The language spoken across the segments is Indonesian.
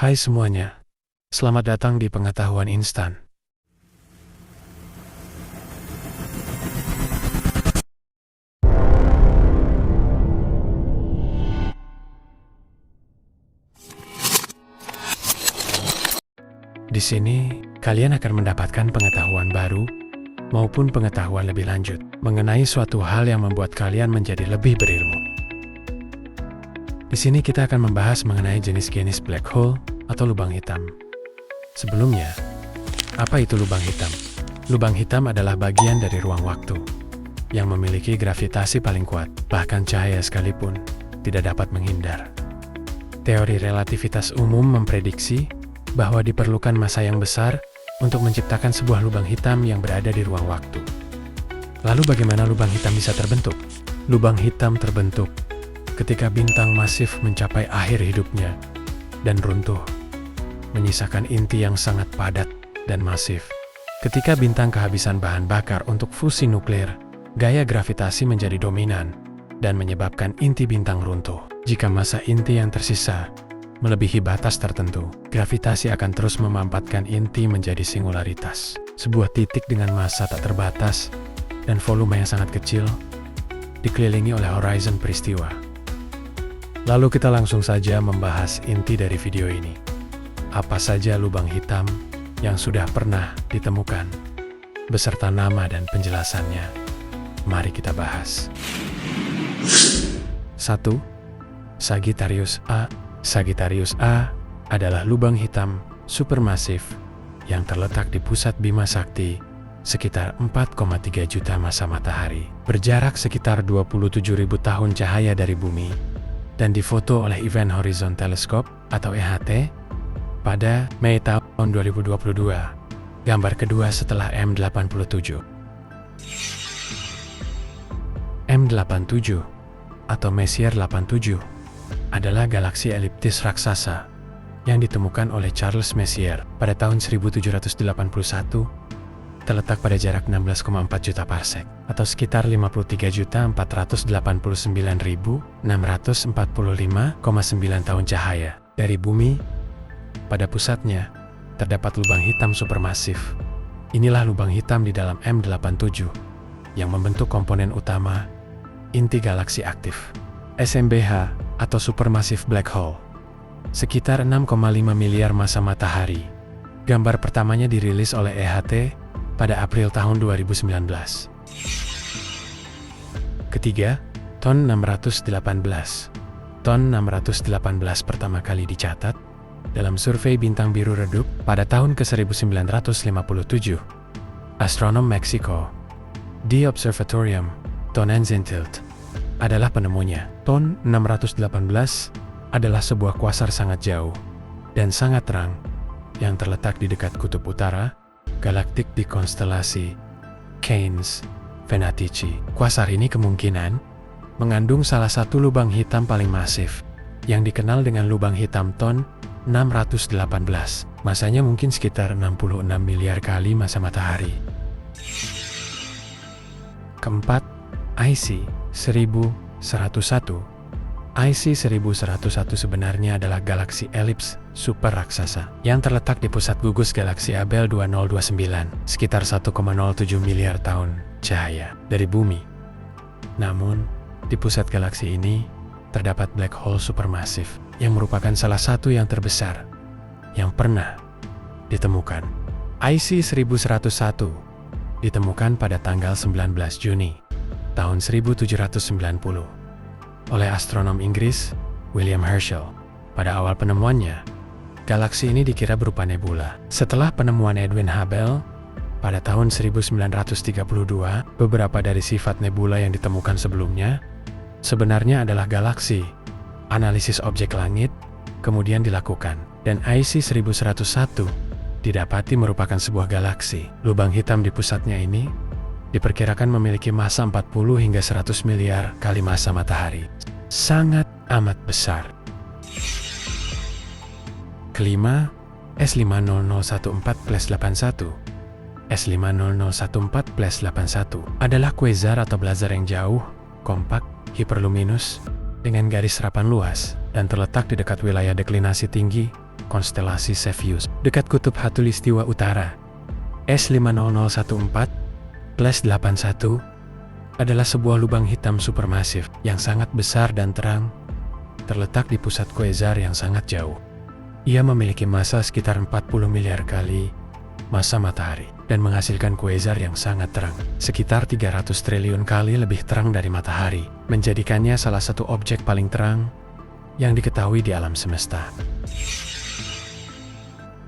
Hai semuanya, selamat datang di Pengetahuan Instan. Di sini, kalian akan mendapatkan pengetahuan baru maupun pengetahuan lebih lanjut mengenai suatu hal yang membuat kalian menjadi lebih berilmu. Di sini kita akan membahas mengenai jenis-jenis black hole atau lubang hitam. Sebelumnya, apa itu lubang hitam? Lubang hitam adalah bagian dari ruang waktu yang memiliki gravitasi paling kuat, bahkan cahaya sekalipun tidak dapat menghindar. Teori relativitas umum memprediksi bahwa diperlukan massa yang besar untuk menciptakan sebuah lubang hitam yang berada di ruang waktu. Lalu bagaimana lubang hitam bisa terbentuk? Lubang hitam terbentuk ketika bintang masif mencapai akhir hidupnya dan runtuh, menyisakan inti yang sangat padat dan masif. Ketika bintang kehabisan bahan bakar untuk fusi nuklir, gaya gravitasi menjadi dominan dan menyebabkan inti bintang runtuh. Jika massa inti yang tersisa melebihi batas tertentu, gravitasi akan terus memampatkan inti menjadi singularitas, sebuah titik dengan massa tak terbatas dan volume yang sangat kecil, dikelilingi oleh horizon peristiwa. Lalu kita langsung saja membahas inti dari video ini. Apa saja lubang hitam yang sudah pernah ditemukan, beserta nama dan penjelasannya. Mari kita bahas. 1. Sagittarius A. Sagittarius A adalah lubang hitam supermasif yang terletak di pusat Bima Sakti sekitar 4,3 juta massa matahari, berjarak sekitar 27.000 tahun cahaya dari bumi, dan difoto oleh Event Horizon Telescope atau EHT pada Mei tahun 2022, gambar kedua setelah M87. M87 atau Messier 87 adalah galaksi eliptis raksasa yang ditemukan oleh Charles Messier pada tahun 1781, terletak pada jarak 16,4 juta parsec atau sekitar 53.489.645,9 tahun cahaya dari bumi. Pada pusatnya terdapat lubang hitam supermasif. Inilah lubang hitam di dalam M87 yang membentuk komponen utama inti galaksi aktif, SMBH atau supermassive black hole, sekitar 6,5 miliar massa matahari. Gambar pertamanya dirilis oleh EHT pada April tahun 2019. Ketiga, Ton 618. Ton 618 pertama kali dicatat dalam survei bintang biru redup pada tahun ke-1957. Astronom Meksiko di Observatorium Tonantzintelt adalah penemunya. Ton 618 adalah sebuah kuasar sangat jauh dan sangat terang yang terletak di dekat kutub utara galaktik di konstelasi Canes Venatici. Kuasar ini kemungkinan mengandung salah satu lubang hitam paling masif yang dikenal dengan lubang hitam Ton 618. Masanya mungkin sekitar 66 miliar kali massa matahari. Keempat, IC 1101. IC1101 sebenarnya adalah galaksi elips super raksasa yang terletak di pusat gugus galaksi Abell 2029, sekitar 1,07 miliar tahun cahaya dari bumi. Namun, di pusat galaksi ini terdapat black hole supermasif yang merupakan salah satu yang terbesar yang pernah ditemukan. IC1101 ditemukan pada tanggal 19 Juni tahun 1790 oleh astronom Inggris William Herschel. Pada awal penemuannya, galaksi ini dikira berupa nebula. Setelah penemuan Edwin Hubble pada tahun 1932, beberapa dari sifat nebula yang ditemukan sebelumnya sebenarnya adalah galaksi. Analisis objek langit kemudian dilakukan, dan IC1101 didapati merupakan sebuah galaksi. Lubang hitam di pusatnya ini diperkirakan memiliki massa 40 hingga 100 miliar kali massa matahari. Sangat amat besar. Kelima, S50014+81. S50014+81 adalah quasar atau blazar yang jauh, kompak, hiperluminus, dengan garis serapan luas, dan terletak di dekat wilayah deklinasi tinggi, konstelasi Cepheus, dekat kutub Khatulistiwa Utara. S50014+81 adalah sebuah lubang hitam supermasif yang sangat besar dan terang, terletak di pusat kuasar yang sangat jauh. Ia memiliki massa sekitar 40 miliar kali massa matahari dan menghasilkan kuasar yang sangat terang, sekitar 300 triliun kali lebih terang dari matahari, menjadikannya salah satu objek paling terang yang diketahui di alam semesta.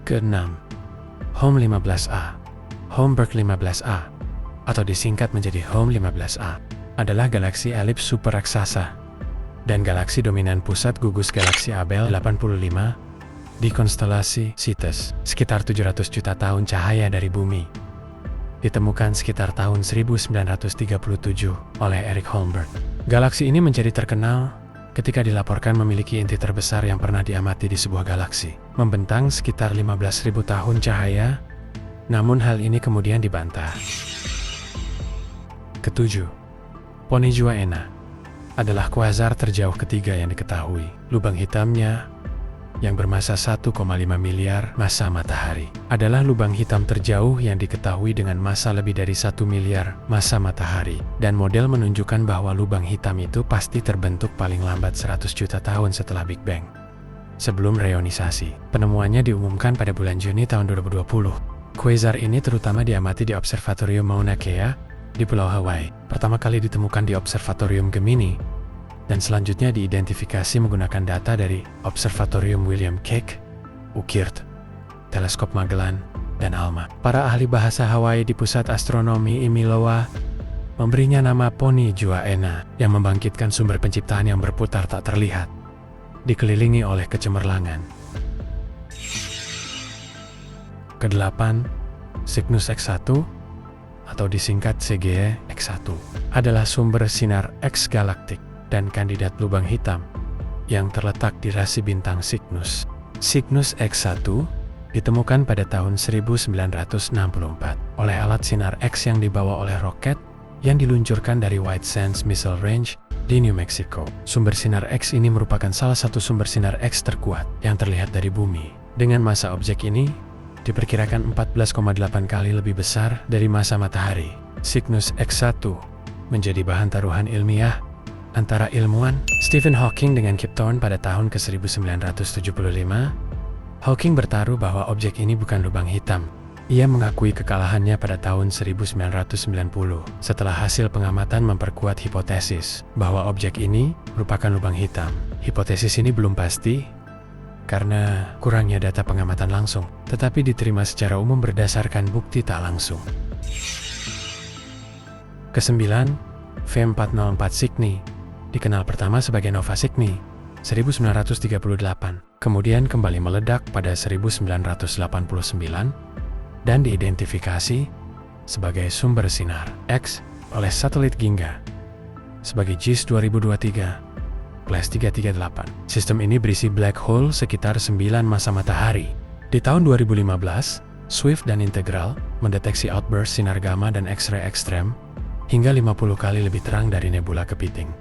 Keenam, Home 15A. Holmberg 15A, atau disingkat menjadi Home 15A, adalah galaksi elips super raksasa dan galaksi dominan pusat gugus galaksi Abell 85 di konstelasi Cetus, sekitar 700 juta tahun cahaya dari bumi. Ditemukan sekitar tahun 1937 oleh Eric Holmberg. Galaksi ini menjadi terkenal ketika dilaporkan memiliki inti terbesar yang pernah diamati di sebuah galaksi, membentang sekitar 15.000 tahun cahaya, namun hal ini kemudian dibantah. Ketujuh, Ponyjuaena adalah kuasar terjauh ketiga yang diketahui. Lubang hitamnya yang bermassa 1,5 miliar massa matahari adalah lubang hitam terjauh yang diketahui dengan massa lebih dari 1 miliar massa matahari, dan model menunjukkan bahwa lubang hitam itu pasti terbentuk paling lambat 100 juta tahun setelah Big Bang. Sebelum reionisasi, penemuannya diumumkan pada bulan Juni tahun 2020. Kuasar ini terutama diamati di Observatorium Mauna Kea di Pulau Hawaii. Pertama kali ditemukan di Observatorium Gemini, dan selanjutnya diidentifikasi menggunakan data dari Observatorium William Keck, Urquhart, Teleskop Magellan, dan ALMA. Para ahli bahasa Hawaii di Pusat Astronomi Imiloa memberinya nama Ponyjuaena yang membangkitkan sumber penciptaan yang berputar tak terlihat, dikelilingi oleh kecemerlangan. Kedelapan, Cygnus X1 atau disingkat CGE X1 adalah sumber sinar X galaktik dan kandidat lubang hitam yang terletak di rasi bintang Cygnus. Cygnus X1 ditemukan pada tahun 1964 oleh alat sinar X yang dibawa oleh roket yang diluncurkan dari White Sands Missile Range di New Mexico. Sumber sinar X ini merupakan salah satu sumber sinar X terkuat yang terlihat dari bumi. Dengan massa objek ini diperkirakan 14,8 kali lebih besar dari massa matahari. Cygnus X1 menjadi bahan taruhan ilmiah antara ilmuwan Stephen Hawking dengan Kip Thorne pada tahun ke-1975. Hawking bertaruh bahwa objek ini bukan lubang hitam. Ia mengakui kekalahannya pada tahun 1990 setelah hasil pengamatan memperkuat hipotesis bahwa objek ini merupakan lubang hitam. Hipotesis ini belum pasti karena kurangnya data pengamatan langsung, tetapi diterima secara umum berdasarkan bukti tak langsung. Kesembilan, V404 Cygni dikenal pertama sebagai Nova Cygni 1938, kemudian kembali meledak pada 1989 dan diidentifikasi sebagai sumber sinar X oleh satelit Ginga sebagai JIS 2023 +338. Sistem ini berisi black hole sekitar 9 massa matahari. Di tahun 2015, Swift dan Integral mendeteksi outburst sinar gamma dan X-ray ekstrem hingga 50 kali lebih terang dari nebula kepiting.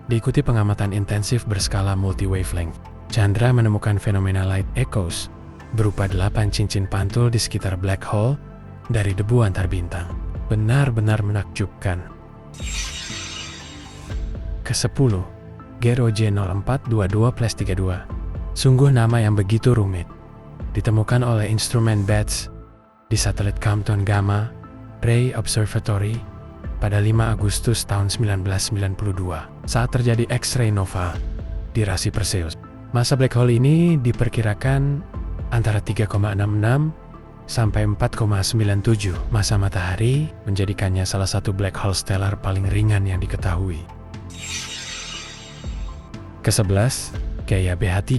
Diikuti pengamatan intensif berskala multi-wavelength, Chandra menemukan fenomena light echoes berupa 8 cincin pantul di sekitar black hole dari debu antar bintang. Benar-benar menakjubkan. Ke-10, Gero J0422+32. Sungguh nama yang begitu rumit. Ditemukan oleh instrumen BATS di satelit Compton Gamma Ray Observatory pada 5 Agustus tahun 1992 saat terjadi X-ray nova di rasi Perseus. Massa black hole ini diperkirakan antara 3,66 sampai 4,97 massa matahari, menjadikannya salah satu black hole stellar paling ringan yang diketahui. Ke-11, gaya BH3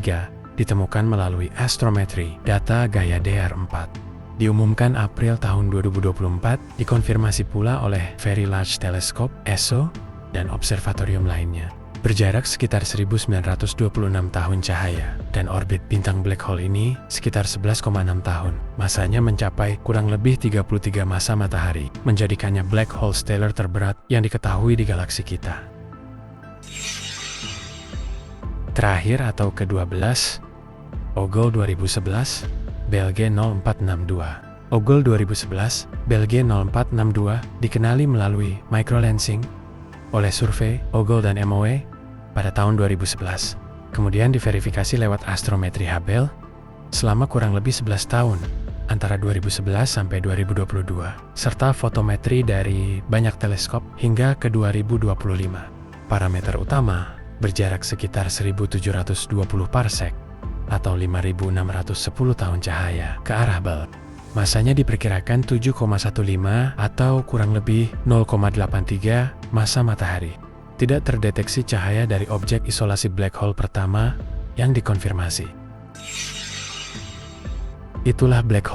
ditemukan melalui astrometri data gaya DR4. Diumumkan April tahun 2024, dikonfirmasi pula oleh Very Large Telescope (ESO) dan observatorium lainnya. Berjarak sekitar 1926 tahun cahaya, dan orbit bintang black hole ini sekitar 11,6 tahun. Masanya mencapai kurang lebih 33 massa matahari, menjadikannya black hole stellar terberat yang diketahui di galaksi kita. Terakhir atau ke-12, Ogle 2011, BLG 0462. Ogle 2011, BLG 0462 dikenali melalui microlensing oleh survei Ogle dan MOE pada tahun 2011. Kemudian diverifikasi lewat astrometri Hubble selama kurang lebih 11 tahun antara 2011 sampai 2022, serta fotometri dari banyak teleskop hingga ke 2025. Parameter utama berjarak sekitar 1720 parsec atau 5610 tahun cahaya ke arah Hubble. Masanya diperkirakan 7,15 atau kurang lebih 0,83 massa matahari. Tidak terdeteksi cahaya dari objek isolasi black hole pertama yang dikonfirmasi. Itulah black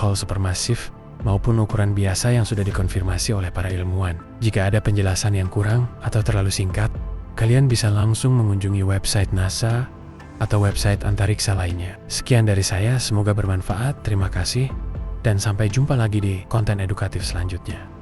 hole supermasif maupun ukuran biasa yang sudah dikonfirmasi oleh para ilmuwan. Jika ada penjelasan yang kurang atau terlalu singkat, kalian bisa langsung mengunjungi website NASA atau website antariksa lainnya. Sekian dari saya, semoga bermanfaat. Terima kasih, dan sampai jumpa lagi di konten edukatif selanjutnya.